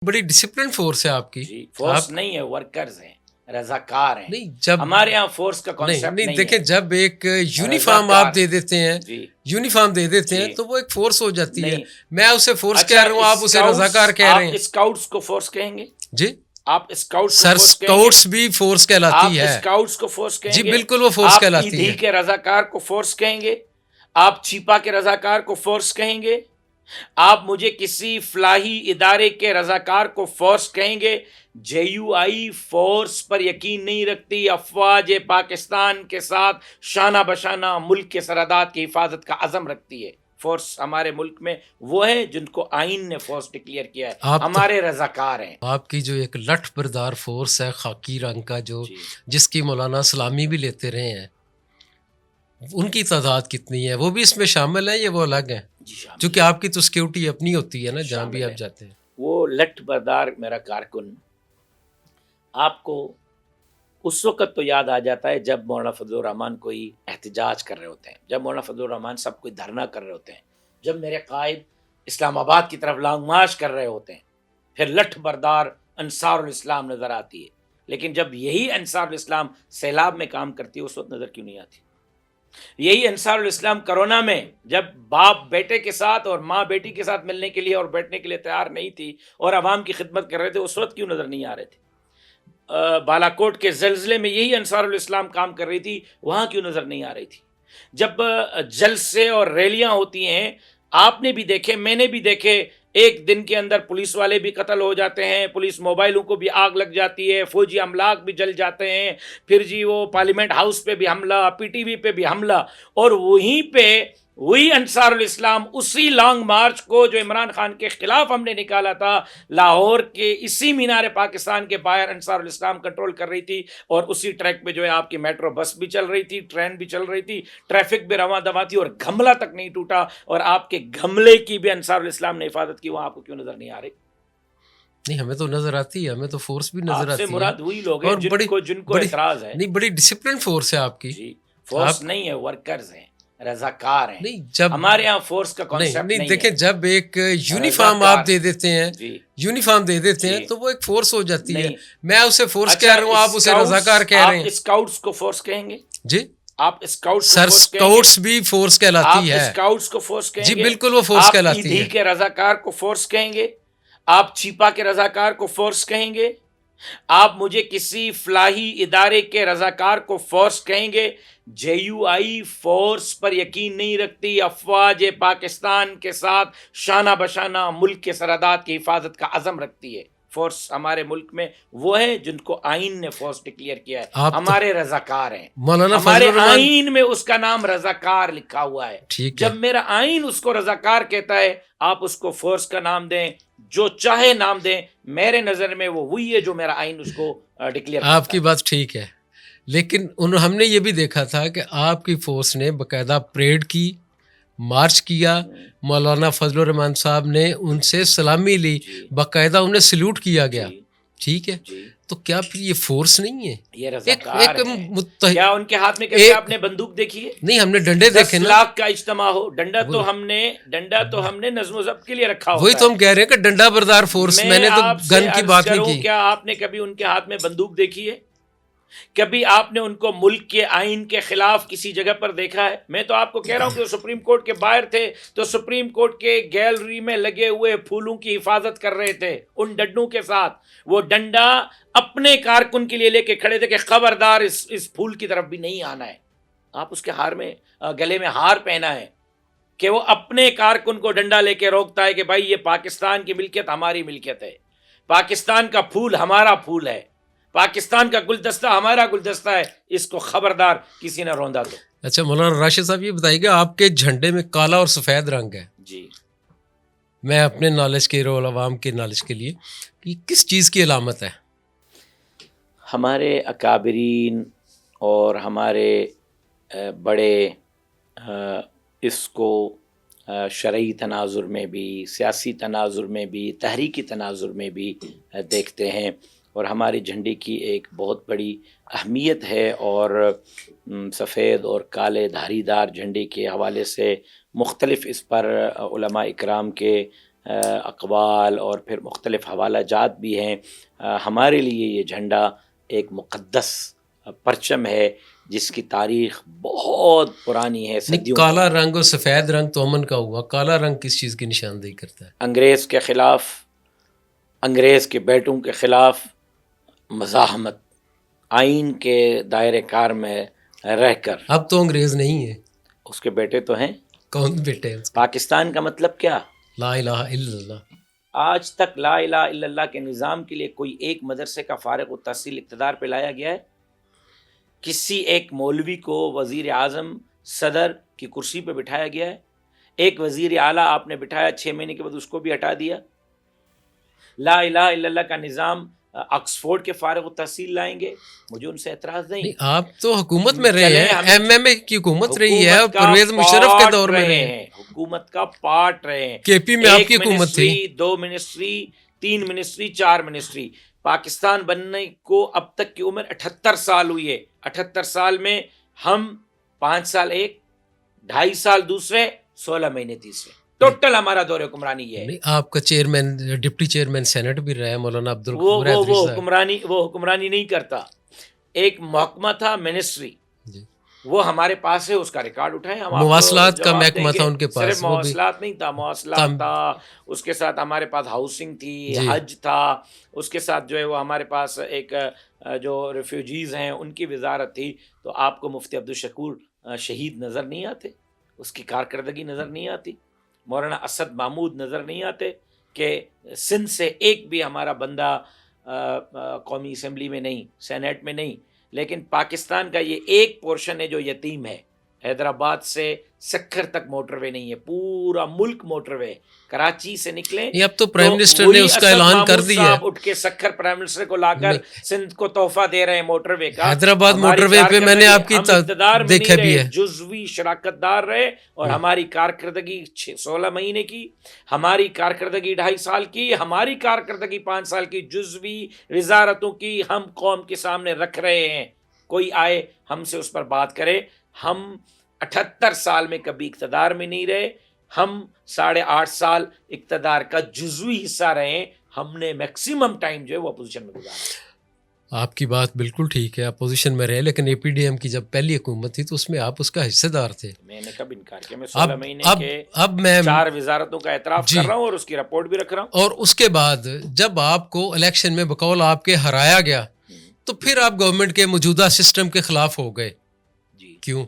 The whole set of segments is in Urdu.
بڑی ڈسپلن فورس ہے آپ کی. جی فورس آپ نہیں ہے، ورکرز ہیں، رضاکار ہیں. نہیں جب ہمارے یہاں فورس کا کانسیپٹ نہیں نہیں دیکھیں ہے. جب ایک یونیفارم رضاکار. آپ دے دیتے ہیں جی یونیفارم دے دیتے ہیں جی تو وہ ایک فورس ہو جاتی ہے. نہیں. میں اسے فورس اچھا کہہ رہا ہوں، آپ اسے رضاکار کہہ رہے آپ ہیں. اسکاؤٹس کو فورس کہیں گے؟ جی آپ اسکاؤٹس کو سر فورس کہیں گے؟ اسکاؤٹس بھی فورس کہلاتی آپ ہے. اسکاؤٹس کو فورس جی کہیں گے؟ بالکل وہ فورس آپ کہلاتی ایدھی ہے. کے رضاکار کو فورس کہیں گے؟ آپ چھیپا کے رضاکار کو فورس کہیں گے؟ آپ مجھے کسی فلاحی ادارے کے رضاکار کو فورس کہیں گے؟ جے یو آئی فورس پر یقین نہیں رکھتی، افواج پاکستان کے ساتھ شانہ بشانہ ملک کے سرحدات کی حفاظت کا عزم رکھتی ہے. فورس ہمارے ملک میں وہ ہیں جن کو آئین نے فورس ڈکلیئر کیا ہے، ہمارے رضاکار ہیں. آپ کی جو ایک لٹھ بردار فورس ہے خاکی رنگ کا، جو جی جس کی مولانا سلامی بھی لیتے رہے ہیں، ان کی تعداد کتنی ہے؟ وہ بھی اس میں شامل ہے یا وہ الگ ہیں؟ جی شامل چونکہ آپ کی تو سیکیورٹی اپنی ہوتی ہے نا جہاں بھی آپ جاتے ہیں. وہ لٹھ بردار میرا کارکن آپ کو اس وقت تو یاد آ جاتا ہے جب مولانا فضل الرحمان کوئی احتجاج کر رہے ہوتے ہیں، جب مولانا فضل الرحمان سب کوئی دھرنا کر رہے ہوتے ہیں، جب میرے قائد اسلام آباد کی طرف لانگ مارچ کر رہے ہوتے ہیں، پھر لٹھ بردار انصار الاسلام نظر آتی ہے. لیکن جب یہی انصار الاسلام سیلاب میں کام کرتی ہے اس وقت نظر کیوں نہیں آتی؟ یہی انصار الاسلام کرونا میں جب باپ بیٹے کے ساتھ اور ماں بیٹی کے ساتھ ملنے کے لیے اور بیٹھنے کے لیے تیار نہیں تھی اور عوام کی خدمت کر رہے تھے، اس وقت کیوں نظر نہیں آ رہے تھے؟ بالاکوٹ کے زلزلے میں یہی انصار الاسلام کام کر رہی تھی، وہاں کیوں نظر نہیں آ رہی تھی؟ جب جلسے اور ریلیاں ہوتی ہیں، آپ نے بھی دیکھے، میں نے بھی دیکھے، ایک دن کے اندر پولیس والے بھی قتل ہو جاتے ہیں، پولیس موبائلوں کو بھی آگ لگ جاتی ہے، فوجی املاک بھی جل جاتے ہیں، پھر جی وہ پارلیمنٹ ہاؤس پہ بھی حملہ، پی ٹی وی پہ بھی حملہ. اور وہیں پہ وہی انصار الاسلام اسی لانگ مارچ کو جو عمران خان کے خلاف ہم نے نکالا تھا، لاہور کے اسی مینار پاکستان کے باہر انصار الاسلام کنٹرول کر رہی تھی، اور اسی ٹریک پہ جو ہے آپ کی میٹرو بس بھی چل رہی تھی، ٹرین بھی چل رہی تھی، ٹریفک بھی رواں دواں تھی، اور گھملہ تک نہیں ٹوٹا. اور آپ کے گھملے کی بھی انصار الاسلام نے حفاظت کی، وہاں آپ کو کیوں نظر نہیں آ رہی؟ نہیں ہمیں تو نظر آتی ہے، ہمیں تو فورس بھی نظر آپ سے آتی ہے. مراد وہی لوگ ہیں اور جن کو اعتراض ہے. نہیں بڑی ڈسپلن فورس ہے آپ کی. جی فورس نہیں ہے، ورکرز ہیں، رضاکار ہیں. نہیں جب ہمارے یہاں فورس کا کانسیپٹ نہیں دیکھیں ہے. جب ایک یونیفارم رضاکار. آپ دے دیتے ہیں جی یونیفارم دے دیتے ہیں جی تو وہ ایک فورس ہو جاتی ہے. نہیں. میں اسے فورس اچھا کہہ رہا ہوں، آپ اسے رضاکار کہہ رہے آپ ہیں. اسکاؤٹس کو فورس کہیں گے؟ جی آپ اسکاؤٹس کو سر فورس کہیں گے؟ اسکاؤٹس بھی فورس آپ کہلاتی ہے. اسکاؤٹس کو فورس جی کہیں گے؟ بالکل وہ فورس آپ کہلاتی ایدھی ہے. کے رضاکار کو فورس کہیں گے؟ آپ چھیپا کے رضاکار کو فورس کہیں گے؟ آپ مجھے کسی فلاحی ادارے کے رضاکار کو فورس کہیں گے؟ جے یو آئی فورس پر یقین نہیں رکھتی، افواج پاکستان کے ساتھ شانہ بشانہ ملک کے سرحدات کی حفاظت کا عزم رکھتی ہے. فورس ہمارے ملک میں وہ ہیں جن کو آئین نے فورس ڈکلیئر کیا ہے، ہمارے رضاکار ہیں. مولانا فضل ہمارے الرحمان آئین میں اس کا نام رضاکار لکھا ہوا ہے. ٹھیک ہے. جب میرا آئین اس کو رضاکار کہتا ہے، آپ اس کو فورس کا نام دیں، جو چاہے نام دیں، میرے نظر میں وہ وہی ہے جو میرا آئین اس کو ڈکلیئر کرتا ہے. آپ کی بات ٹھیک ہے، لیکن ہم نے یہ بھی دیکھا تھا کہ آپ کی فورس نے باقاعدہ پریڈ کی، مارچ کیا، مولانا فضل الرحمان صاحب نے ان سے سلامی لی، باقاعدہ انہیں سلیوٹ کیا گیا. ٹھیک ہے، تو کیا پھر یہ فورس نہیں ہے؟ یہ رضاکار ہیں. کیا ان کے ہاتھ میں کبھی آپ نے بندوق دیکھی ہے؟ نہیں ہم نے ڈنڈے دیکھے 10 نا. لاکھ کا اجتماع ہو، ڈنڈا تو ہم نے نظم و ضبط کے لیے رکھا ہوتا ہے. وہی تو ہم کہہ رہے ہیں کہ ڈنڈا بردار فورس. میں نے تو آپ سے گن کی عرض بات نہیں کروں، کی. کیا آپ نے کبھی ان کے ہاتھ میں بندوق دیکھی ہے؟ کبھی آپ نے ان کو ملک کے آئین کے خلاف کسی جگہ پر دیکھا ہے؟ میں تو آپ کو کہہ رہا ہوں کہ وہ سپریم کورٹ کے باہر تھے تو سپریم کورٹ کے گیلری میں لگے ہوئے پھولوں کی حفاظت کر رہے تھے ان ڈنڈوں کے ساتھ. وہ ڈنڈا اپنے کارکن کے لیے لے کے کھڑے تھے کہ خبردار اس پھول کی طرف بھی نہیں آنا ہے. آپ اس کے گلے میں ہار پہنا ہے کہ وہ اپنے کارکن کو ڈنڈا لے کے روکتا ہے کہ بھائی یہ پاکستان کی ملکیت ہماری ملکیت ہے، پاکستان کا پھول ہمارا پھول ہے، پاکستان کا گلدستہ ہمارا گلدستہ ہے، اس کو خبردار کسی نے روندا تو. اچھا مولانا راشد صاحب یہ بتائیے گا، آپ کے جھنڈے میں کالا اور سفید رنگ ہے. جی میں اپنے نالج کے رول عوام کے نالج کے لیے، یہ کس چیز کی علامت ہے؟ ہمارے اکابرین اور ہمارے بڑے اس کو شرعی تناظر میں بھی، سیاسی تناظر میں بھی، تحریکی تناظر میں بھی دیکھتے ہیں، اور ہمارے جھنڈے کی ایک بہت بڑی اہمیت ہے. اور سفید اور کالے دھاری دار جھنڈے کے حوالے سے مختلف اس پر علماء اکرام کے اقوال اور پھر مختلف حوالہ جات بھی ہیں. ہمارے لیے یہ جھنڈا ایک مقدس پرچم ہے جس کی تاریخ بہت پرانی ہے, صدیوں. کالا رنگ اور سفید رنگ تو امن کا ہوا, کالا رنگ کس چیز کی نشاندہی کرتا ہے؟ انگریز کے خلاف, انگریز کے بیٹوں کے خلاف مزاحمت, آئین کے دائرے کار میں رہ کر. اب تو انگریز نہیں ہے, اس کے بیٹے تو ہیں. کون بیٹے ہیں؟ پاکستان کا مطلب کیا؟ لا الہ الا اللہ. آج تک لا الہ الا اللہ کے نظام کے لیے کوئی ایک مدرسے کا فارغ التحصیل اقتدار پہ لایا گیا ہے؟ کسی ایک مولوی کو وزیر اعظم صدر کی کرسی پہ بٹھایا گیا ہے؟ ایک وزیر اعلیٰ آپ نے بٹھایا, 6 مہینے کے بعد اس کو بھی ہٹا دیا. لا الہ الا اللہ کا نظام آکسفورڈ کے فارغ التحصیل لائیں گے, مجھے ان سے اعتراض نہیں. آپ تو حکومت میں رہے چلیں, ہیں, ایم ایم اے کی حکومت رہی ہے, اور حکومت کا پرویز مشرف کے دور میں پارٹ رہے ہیں, حکومت کا پارٹ رہے ہیں. کے پی میں آپ کی ایک حکومت تھی. Ministry, 2 ministry, 3 ministry, 4 ministry. Pakistan بننے کو اب تک کی عمر 78 سال ہوئی ہے. 78 سال میں ہم 5 سال ایک, 2.5 سال دوسرے, 16 مہینے تیسرے. ٹوٹل ہمارا دور حکمرانی یہ ہے. آپ کا چیئرمین, ڈپٹی چیئرمین سینٹ بھی رہا ہے مولانا عبد وہ الغفور حیدری وہ صاحب. حکمرانی نہیں کرتا. ایک محکمہ تھا منسٹری, جی. وہ ہمارے پاس ہے, اس کا ریکارڈ اٹھائیں, ہم مواصلات آپ کو کا جواب محکمہ دیں گے. تھا ان کے پاس, صرف وہ بھی مواصلات نہیں تھا, مواصلات تھا, اس کے ساتھ ہمارے پاس ہاؤسنگ تھی, جی. حج تھا, اس کے ساتھ جو ہے وہ ہمارے پاس ایک جو ریفیوجیز ہیں ان کی وزارت تھی. تو آپ کو مفتی عبدالشکور شہید نظر نہیں آتے؟ اس کی کارکردگی نظر نہیں آتی؟ مولانا اسد محمود نظر نہیں آتے کہ سندھ سے ایک بھی ہمارا بندہ قومی اسمبلی میں نہیں, سینیٹ میں نہیں. لیکن پاکستان کا یہ ایک پورشن ہے جو یتیم ہے. حیدرآباد سے سکھر تک موٹر وے نہیں ہے, پورا ملک موٹر وے. کراچی سے نکلیں یہ اب تو پرائم منسٹر نے اس کا اعلان کر دیا ہے. اٹھ کے سکھر پرائم منسٹر کو لا کر سندھ کو تحفہ دے رہے ہیں موٹر وے کا. حیدرآباد موٹر وے پہ میں نے آپ کی دیکھا بھی ہے, جزوی شراکت دار رہے, اور ہماری کارکردگی 16 مہینے کی, ہماری کارکردگی 2.5 سال کی, ہماری کارکردگی 5 سال کی, جزوی وزارتوں کی ہم قوم کے سامنے رکھ رہے ہیں. کوئی آئے ہم سے اس پر بات کرے. ہم 78 سال میں کبھی اقتدار میں نہیں رہے, ہم 8.5 سال اقتدار کا جزوی حصہ رہے ہیں. ہم نے میکسیمم ٹائم جو ہے وہ اپوزیشن میں گزارا. آپ کی بات بالکل ٹھیک ہے, اپوزیشن میں رہے, لیکن اے پی ڈی ایم کی جب پہلی حکومت تھی تو اس میں آپ اس کا حصہ دار تھے. میں نے کب انکار کیا؟ میں 16 مہینے کے اب میں 4 وزارتوں کا اعتراف کر رہا ہوں اور اس کی رپورٹ بھی رکھ رہا ہوں. اور اس کے بعد جب آپ کو الیکشن میں بقول آپ کے ہرایا گیا تو پھر آپ گورنمنٹ کے موجودہ سسٹم کے خلاف ہو گئے. جی. کیوں؟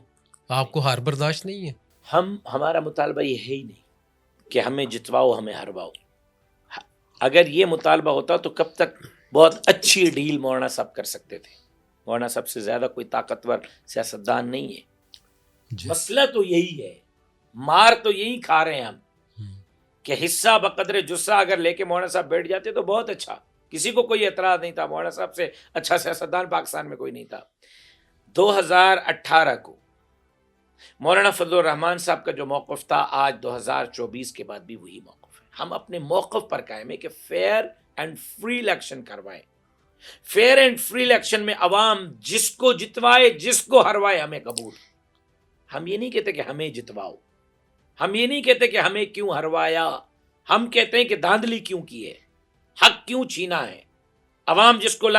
آپ کو ہار برداشت نہیں ہے؟ ہمارا مطالبہ یہ ہے ہی نہیں کہ ہمیں جتواؤ ہمیں ہرواؤ. اگر یہ مطالبہ ہوتا تو کب تک بہت اچھی ڈیل مولانا صاحب کر سکتے تھے. مولانا صاحب سے زیادہ کوئی طاقتور سیاستدان نہیں ہے. مسئلہ تو یہی ہے, مار تو یہی کھا رہے ہیں ہم کہ حصہ بقدر جسہ اگر لے کے مولانا صاحب بیٹھ جاتے تو بہت اچھا, کسی کو کوئی اعتراض نہیں تھا. مولانا صاحب سے اچھا سیاستدان پاکستان میں کوئی نہیں تھا. 2018 کو مولانا فضل الرحمان صاحب کا جو موقف تھا, آج 2024 کے بعد بھی وہی موقف ہے. ہم اپنے موقف پر قائم ہے کہ فیئر اینڈ فری الیکشن کروائیں. فیئر اینڈ فری الیکشن میں عوام جس کو جتوائے جس کو ہروائے ہمیں قبول. ہم یہ نہیں کہتے کہ ہمیں جتواؤ, ہم یہ نہیں کہتے کہ ہمیں کیوں ہروایا, ہم کہتے ہیں کہ دھاندلی کیوں کی ہے, حق کیوں چھینا ہے. عوام جس کو